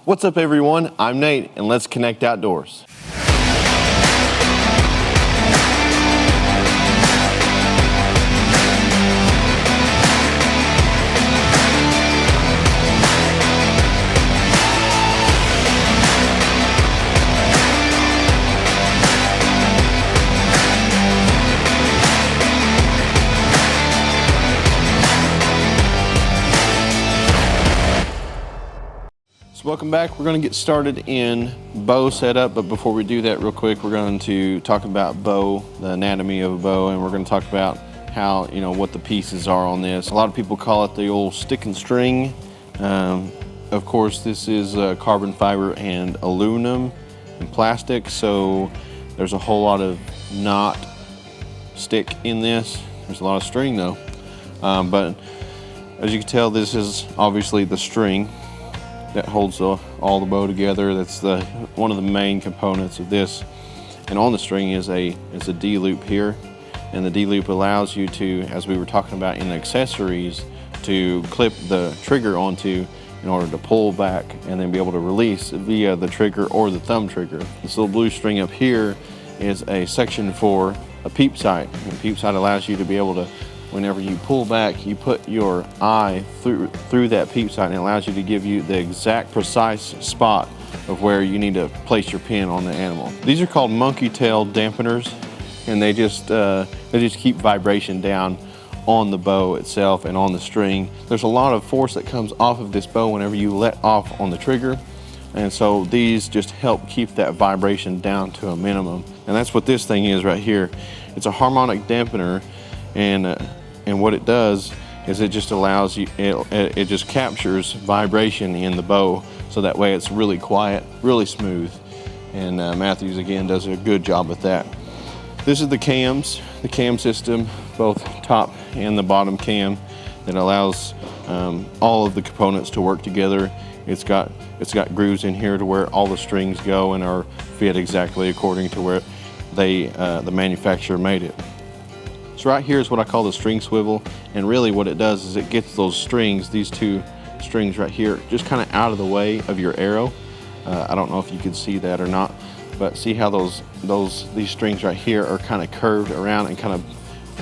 What's up everyone, I'm Nate and let's connect outdoors. So welcome back. We're going to get started in bow setup, but before we do that real quick, we're going to talk about bow, the anatomy of a bow, and we're going to talk about how, what the pieces are on this. A lot of people call it the old stick and string. Of course, this is carbon fiber and aluminum and plastic, so there's a whole lot of not stick in this. There's a lot of string though, but as you can tell, this is obviously the string that holds all the bow together. That's one of the main components of this. And on the string is a D-loop here, and the D-loop allows you to, as we were talking about in accessories, to clip the trigger onto in order to pull back and then be able to release via the trigger or the thumb trigger. This little blue string up here is a section for a peep sight. And a peep sight allows you to be able to, whenever you pull back, you put your eye through that peep sight, and it allows you to give you the exact precise spot of where you need to place your pin on the animal. These are called monkey tail dampeners, and they just keep vibration down on the bow itself and on the string. There's a lot of force that comes off of this bow whenever you let off on the trigger, and so these just help keep that vibration down to a minimum. And that's what this thing is right here. It's a harmonic dampener, and what it does is it just allows you, it just captures vibration in the bow, so that way it's really quiet, really smooth. And Matthews again does a good job with that. This is the cam system, both top and the bottom cam, that allows all of the components to work together. It's got grooves in here to where all the strings go and are fit exactly according to where the manufacturer made it. So right here is what I call the string swivel, and really what it does is it gets those strings, these two strings right here, just kind of out of the way of your arrow. I don't know if you can see that or not, but see how these strings right here are kind of curved around and kind of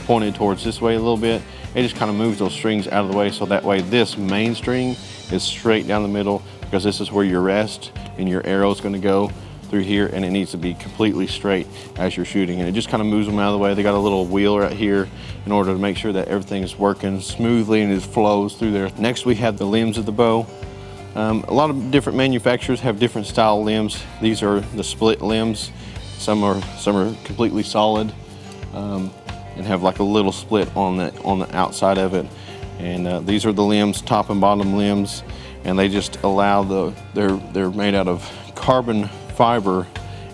pointed towards this way a little bit. It just kind of moves those strings out of the way, so that way this main string is straight down the middle, because this is where your rest and your arrow is going to go through here, and it needs to be completely straight as you're shooting, and it just kind of moves them out of the way. They got a little wheel right here in order to make sure that everything is working smoothly and it flows through there. Next we have the limbs of the bow. A lot of different manufacturers have different style limbs. These are the split limbs. Some are completely solid and have like a little split on the outside of it. And these are the limbs, top and bottom limbs, and they just allow they're made out of carbon fiber,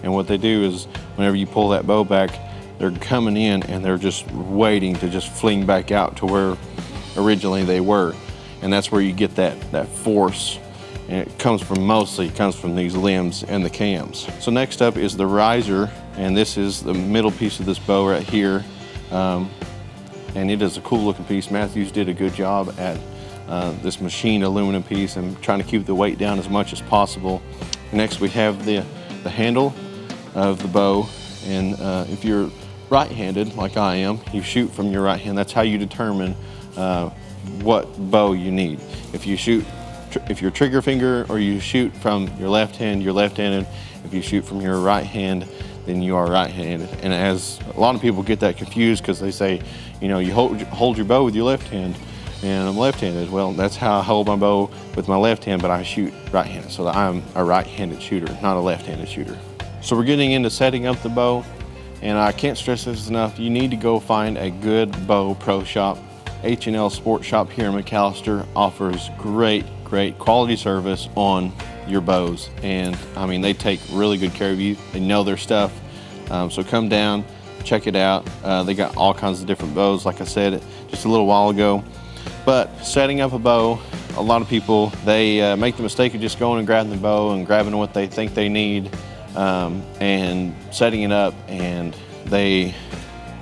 and what they do is whenever you pull that bow back, they're coming in and they're just waiting to just fling back out to where originally they were, and that's where you get that force, and it mostly comes from these limbs and the cams. So next up is the riser, and this is the middle piece of this bow right here, and it is a cool looking piece. Matthews did a good job at this machined aluminum piece and trying to keep the weight down as much as possible. Next we have the handle of the bow, and if you're right-handed like I am, you shoot from your right hand. That's how you determine what bow you need. If you're trigger finger, or you shoot from your left hand, you're left-handed. If you shoot from your right hand, then you are right-handed. And as a lot of people get that confused, because they say, you hold your bow with your left hand, and I'm left-handed. Well, that's how I hold my bow with my left hand, but I shoot right-handed, so I'm a right-handed shooter, not a left-handed shooter. So we're getting into setting up the bow, and I can't stress this enough. You need to go find a good bow pro shop. H&L Sport Shop here in McAlester offers great quality service on your bows, and I mean, they take really good care of you. They know their stuff. So come down, check it out. They got all kinds of different bows, like I said just a little while ago. But setting up a bow, a lot of people, they make the mistake of just going and grabbing the bow and grabbing what they think they need and setting it up, and they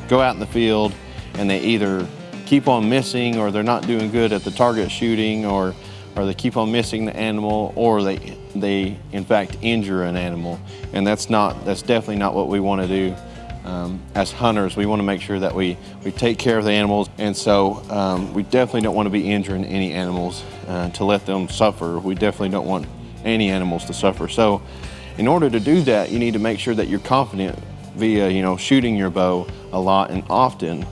go out in the field and they either keep on missing, or they're not doing good at the target shooting, or they keep on missing the animal, or they they in fact injure an animal, and that's definitely not what we want to do. As hunters, we want to make sure that we take care of the animals, and so we definitely don't want to be injuring any animals to let them suffer. We definitely don't want any animals to suffer. So in order to do that, you need to make sure that you're confident via shooting your bow a lot and often.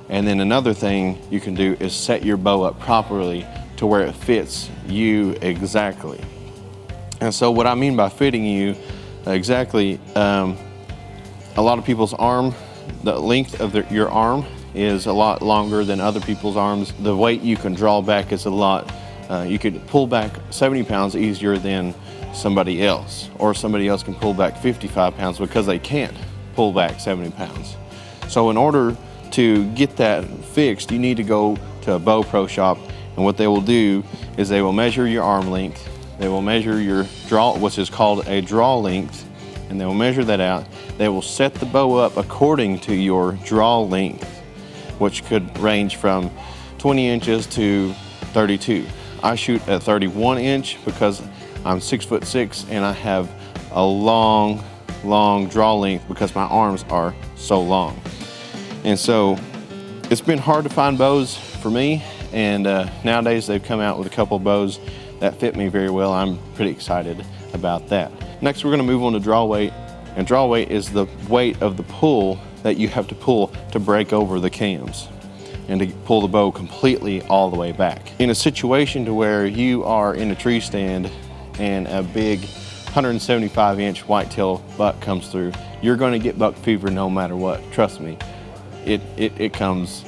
And then another thing you can do is set your bow up properly to where it fits you exactly. And so what I mean by fitting you exactly, a lot of people's arm, the length of your arm is a lot longer than other people's arms. The weight you can draw back is a lot, you could pull back 70 pounds easier than somebody else, or somebody else can pull back 55 pounds because they can't pull back 70 pounds. So in order to get that fixed, you need to go to a bow pro shop, and what they will do is they will measure your arm length, they will measure your draw, which is called a draw length, and they will measure that out. They will set the bow up according to your draw length, which could range from 20 inches to 32. I shoot at 31 inch because I'm 6'6" and I have a long draw length because my arms are so long. And so it's been hard to find bows for me, and nowadays they've come out with a couple of bows that fit me very well. I'm pretty excited about that. Next, we're going to move on to draw weight, and draw weight is the weight of the pull that you have to pull to break over the cams and to pull the bow completely all the way back. In a situation to where you are in a tree stand and a big 175-inch whitetail buck comes through, you're going to get buck fever no matter what. Trust me, it comes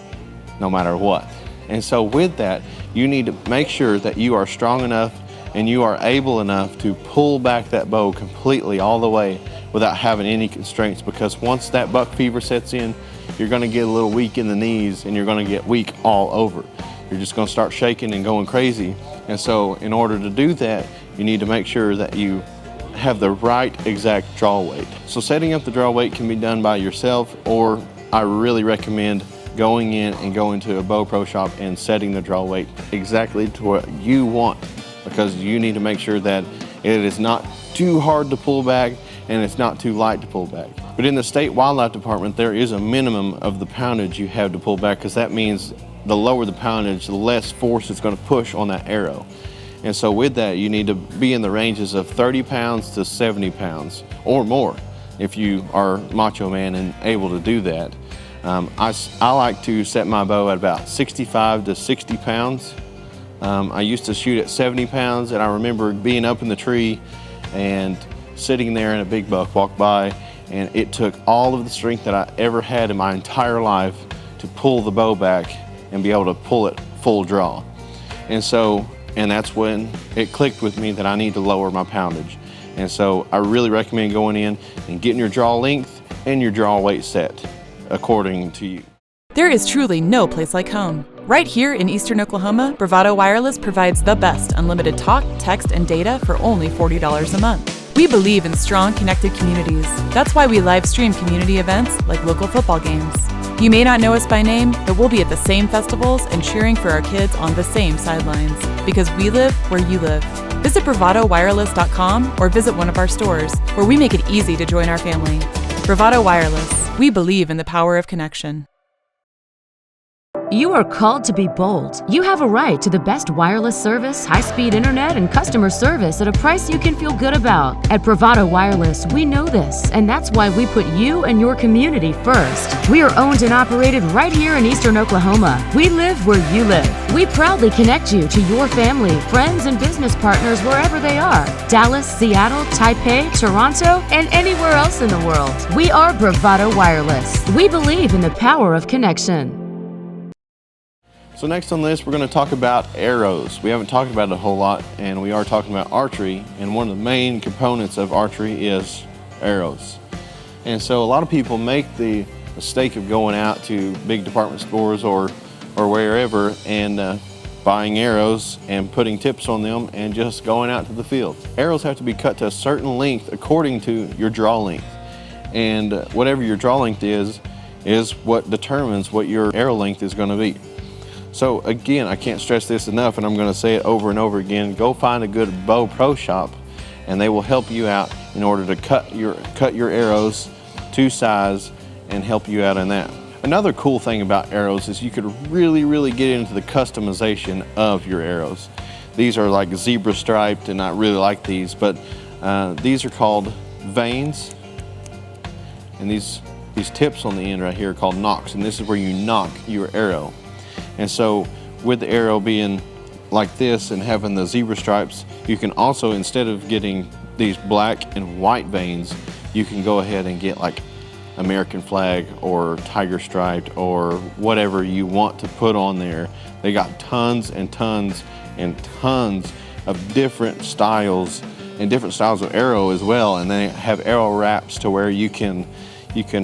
no matter what. And so with that, you need to make sure that you are strong enough and you are able enough to pull back that bow completely all the way without having any constraints, because once that buck fever sets in, you're going to get a little weak in the knees and you're going to get weak all over. You're just going to start shaking and going crazy. And so in order to do that, you need to make sure that you have the right exact draw weight. So setting up the draw weight can be done by yourself, or I really recommend going in and going to a bow pro shop and setting the draw weight exactly to what you want, because you need to make sure that it is not too hard to pull back and it's not too light to pull back. But in the state wildlife department, there is a minimum of the poundage you have to pull back, because that means the lower the poundage, the less force it's going to push on that arrow. And so with that, you need to be in the ranges of 30 pounds to 70 pounds or more if you are macho man and able to do that. I like to set my bow at about 65 to 60 pounds. I used to shoot at 70 pounds, and I remember being up in the tree and sitting there and a big buck walked by, and it took all of the strength that I ever had in my entire life to pull the bow back and be able to pull it full draw. And that's when it clicked with me that I need to lower my poundage. And so I really recommend going in and getting your draw length and your draw weight set according to you. There is truly no place like home. Right here in Eastern Oklahoma, Bravado Wireless provides the best unlimited talk, text, and data for only $40 a month. We believe in strong, connected communities. That's why we live stream community events like local football games. You may not know us by name, but we'll be at the same festivals and cheering for our kids on the same sidelines, because we live where you live. Visit bravadowireless.com or visit one of our stores, where we make it easy to join our family. Bravado Wireless. We believe in the power of connection. You are called to be bold. You have a right to the best wireless service, high-speed internet, and customer service at a price you can feel good about. At Bravado Wireless, we know this, and that's why we put you and your community first. We are owned and operated right here in Eastern Oklahoma. We live where you live. We proudly connect you to your family, friends, and business partners wherever they are. Dallas, Seattle, Taipei, Toronto, and anywhere else in the world. We are Bravado Wireless. We believe in the power of connection. So next on this, we're going to talk about arrows. We haven't talked about it a whole lot, and we are talking about archery, and one of the main components of archery is arrows. And so a lot of people make the mistake of going out to big department stores or wherever and buying arrows and putting tips on them and just going out to the field. Arrows have to be cut to a certain length according to your draw length, and whatever your draw length is what determines what your arrow length is going to be. So again, I can't stress this enough, and I'm going to say it over and over again. Go find a good bow pro shop and they will help you out in order to cut your arrows to size and help you out in that. Another cool thing about arrows is you could really get into the customization of your arrows. These are like zebra striped, and I really like these, but these are called vanes, and these tips on the end right here are called nocks, and this is where you nock your arrow. And so with the arrow being like this and having the zebra stripes, you can also, instead of getting these black and white vanes, you can go ahead and get like American flag or tiger striped or whatever you want to put on there. They got tons and tons and tons of different styles and different styles of arrow as well, and they have arrow wraps to where you can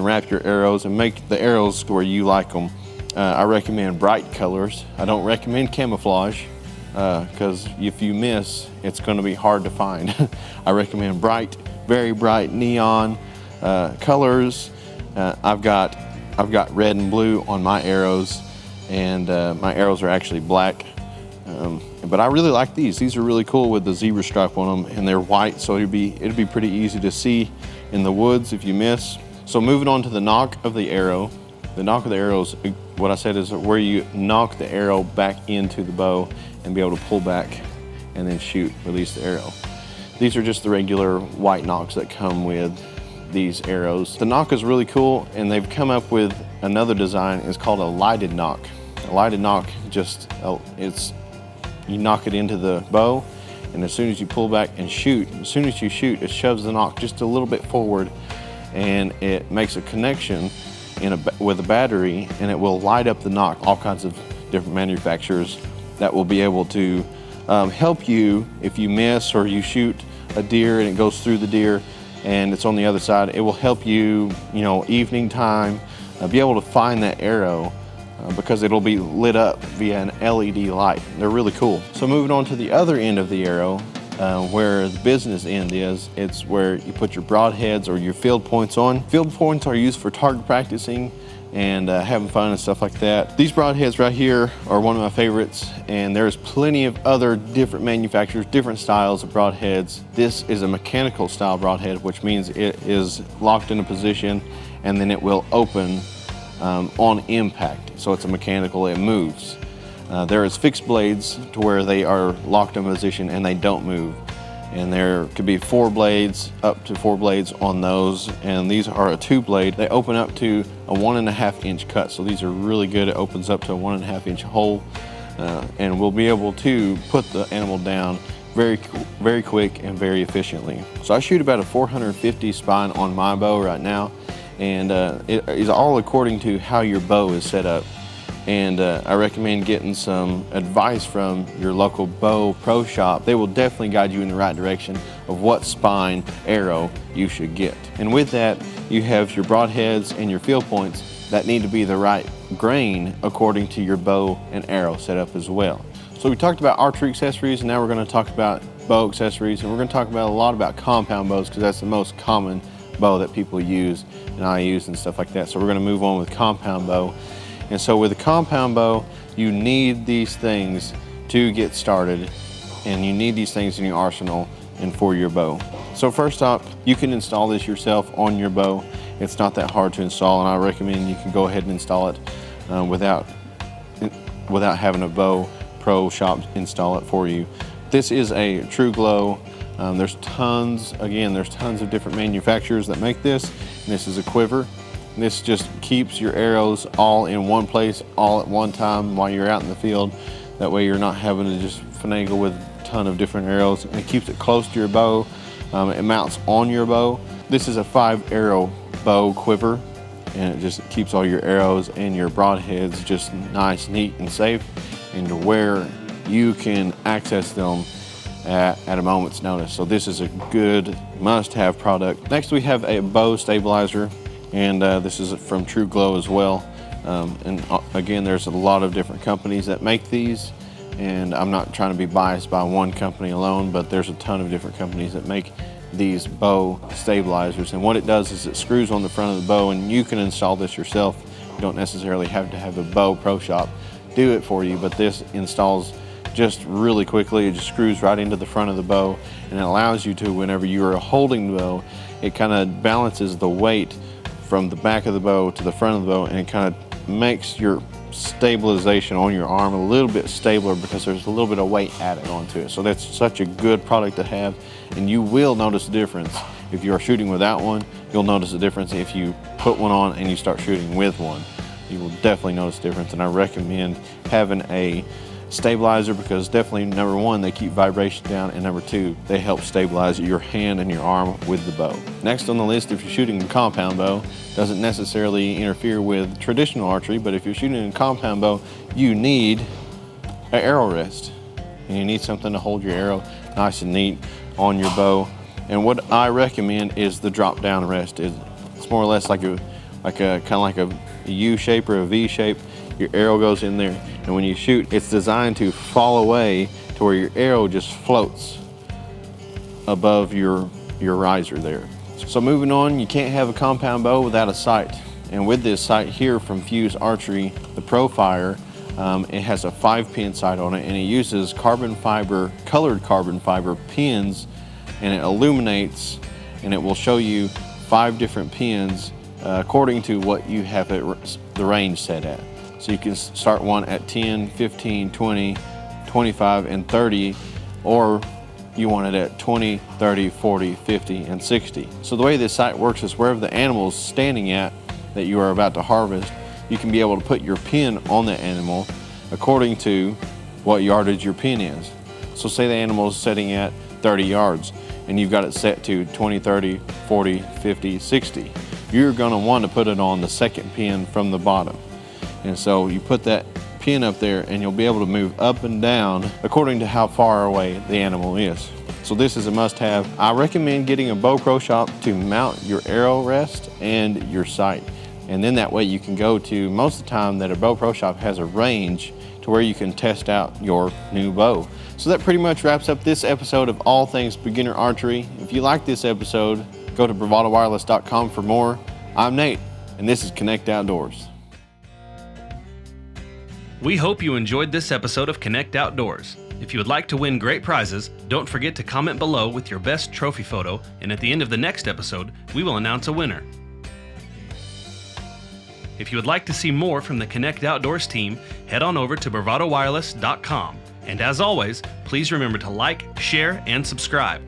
wrap your arrows and make the arrows where you like them. I recommend bright colors. I don't recommend camouflage because if you miss, it's going to be hard to find. I recommend bright, very bright neon colors. I've got red and blue on my arrows, and my arrows are actually black. But I really like these. These are really cool with the zebra stripe on them, and they're white, so it'd be pretty easy to see in the woods if you miss. So moving on to the nock of the arrow. The nock of the arrow is what I said is where you knock the arrow back into the bow and be able to pull back and then shoot, release the arrow. These are just the regular white nocks that come with these arrows. The nock is really cool, and they've come up with another design. It's called a lighted nock. A lighted nock, you knock it into the bow, and as soon as you pull back and shoot, as soon as you shoot, it shoves the nock just a little bit forward, and it makes a connection with a battery, and it will light up the nock. All kinds of different manufacturers that will be able to help you if you miss or you shoot a deer and it goes through the deer and it's on the other side. It will help you, evening time, be able to find that arrow because it'll be lit up via an LED light. They're really cool. So moving on to the other end of the arrow, where the business end is, it's where you put your broadheads or your field points on. Field points are used for target practicing and having fun and stuff like that. These broadheads right here are one of my favorites, and there's plenty of other different manufacturers, different styles of broadheads. This is a mechanical style broadhead, which means it is locked in a position and then it will open on impact. So it's a mechanical, it moves. There is fixed blades to where they are locked in position and they don't move. And there could be 4 blades, up to 4 blades on those. And these are a 2-blade. They open up to a 1.5 inch cut. So these are really good. It opens up to a 1.5 inch hole. And we'll be able to put the animal down very quick and very efficiently. So I shoot about a 450 spine on my bow right now. And it is all according to how your bow is set up. And I recommend getting some advice from your local bow pro shop. They will definitely guide you in the right direction of what spine arrow you should get. And with that, you have your broadheads and your field points that need to be the right grain according to your bow and arrow setup as well. So we talked about archery accessories, and now we're going to talk about bow accessories, and we're going to talk about a lot about compound bows because that's the most common bow that people use and I use and stuff like that. So we're going to move on with compound bow. And so with a compound bow, you need these things to get started, and you need these things in your arsenal and for your bow. So first up, you can install this yourself on your bow. It's not that hard to install, and I recommend you can go ahead and install it without having a bow pro shop install it for you. This is a True Glow. There's tons of different manufacturers that make this. And this is a quiver. This just keeps your arrows all in one place, all at one time while you're out in the field. That way you're not having to just finagle with a ton of different arrows. And it keeps it close to your bow. It mounts on your bow. This is a 5-arrow bow quiver, and it just keeps all your arrows and your broadheads just nice, neat, and safe, and to where you can access them at a moment's notice. So this is a good must-have product. Next we have a bow stabilizer. And this is from True Glow as well. And again, there's a lot of different companies that make these, and I'm not trying to be biased by one company alone, but there's a ton of different companies that make these bow stabilizers. And what it does is it screws on the front of the bow, and you can install this yourself. You don't necessarily have to have a bow pro shop do it for you, but this installs just really quickly. It just screws right into the front of the bow, and it allows you to, whenever you are holding the bow, it kind of balances the weight from the back of the bow to the front of the bow, and it kind of makes your stabilization on your arm a little bit stabler because there's a little bit of weight added onto it. So that's such a good product to have, and you will notice a difference. If you are shooting without one, you'll notice a difference. If you put one on and you start shooting with one, you will definitely notice a difference. And I recommend having a stabilizer because definitely, number one, they keep vibration down, and number two, they help stabilize your hand and your arm with the bow. Next on the list, if you're shooting a compound bow, doesn't necessarily interfere with traditional archery, but if you're shooting a compound bow, you need an arrow rest, and you need something to hold your arrow nice and neat on your bow. And what I recommend is the drop down rest. It's more or less like a kind of like a U shape or a V shape. Your arrow goes in there, and when you shoot, it's designed to fall away to where your arrow just floats above your riser there. So moving on, you can't have a compound bow without a sight. And with this sight here from Fuse Archery, the ProFire, it has a 5-pin sight on it, and it uses colored carbon fiber pins, and it illuminates, and it will show you 5 different pins according to what you have the range set at. So you can start one at 10, 15, 20, 25, and 30, or you want it at 20, 30, 40, 50, and 60. So the way this sight works is wherever the animal is standing at that you are about to harvest, you can be able to put your pin on the animal according to what yardage your pin is. So say the animal is setting at 30 yards, and you've got it set to 20, 30, 40, 50, 60. You're gonna want to put it on the second pin from the bottom. And so you put that pin up there, and you'll be able to move up and down according to how far away the animal is. So this is a must-have. I recommend getting a Bow Pro Shop to mount your arrow rest and your sight. And then that way you can go to, most of the time that a Bow Pro Shop has a range to where you can test out your new bow. So that pretty much wraps up this episode of All Things Beginner Archery. If you like this episode, go to bravadowireless.com for more. I'm Nate, and this is Connect Outdoors. We hope you enjoyed this episode of Connect Outdoors. If you would like to win great prizes, don't forget to comment below with your best trophy photo, and at the end of the next episode, we will announce a winner. If you would like to see more from the Connect Outdoors team, head on over to bravadowireless.com. And as always, please remember to like, share, and subscribe.